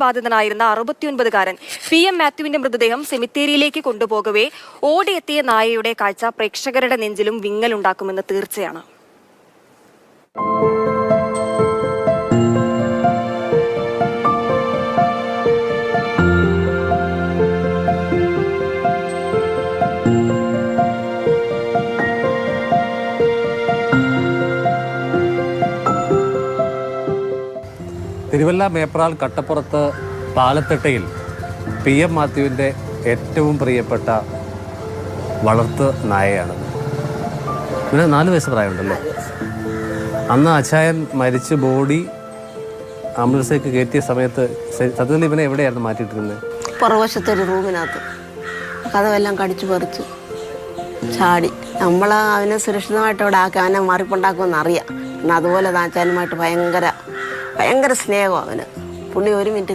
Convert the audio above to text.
ബാധിതനായിരുന്ന 69-കാരൻ PM മാത്യുവിന്റെ മൃതദേഹം സെമിത്തേരിയിലേക്ക് കൊണ്ടുപോകവേ ഓടിയെത്തിയ നായയുടെ കാഴ്ച പ്രേക്ഷകരുടെ നെഞ്ചിലും വിങ്ങലുണ്ടാക്കുമെന്ന് തീർച്ചയാണ്. തിരുവല്ല മേപ്രാൾ കട്ടപ്പുറത്ത് പാലത്തിട്ടയിൽ PM മാത്യുവിൻ്റെ ഏറ്റവും പ്രിയപ്പെട്ട വളർത്ത് നായയാണ്. പിന്നെ 4 വയസ്സ് പ്രായമുണ്ടല്ലേ? അന്ന് അച്ചായൻ മരിച്ച് ബോഡി ആംബുലൻസിലേക്ക് കയറ്റിയ സമയത്ത് സത്യത്തിൽ ഇവനെ എവിടെയായിരുന്നു മാറ്റിയിട്ടിരുന്നത്? പുറവശത്തെ ഒരു റൂമിനകത്ത് കഥവെല്ലാം കടിച്ചു പറിച്ചു ചാടി. നമ്മൾ അവനെ സുരക്ഷിതമായിട്ട് അവിടെ ആക്കി അവനെ മാറിപ്പുണ്ടാക്കുമെന്ന് അറിയാം. എന്നാൽ അതുപോലെ താച്ചാനുമായിട്ട് ഭയങ്കര സ്നേഹം അവന്. പുള്ളി 1 മിനിറ്റ്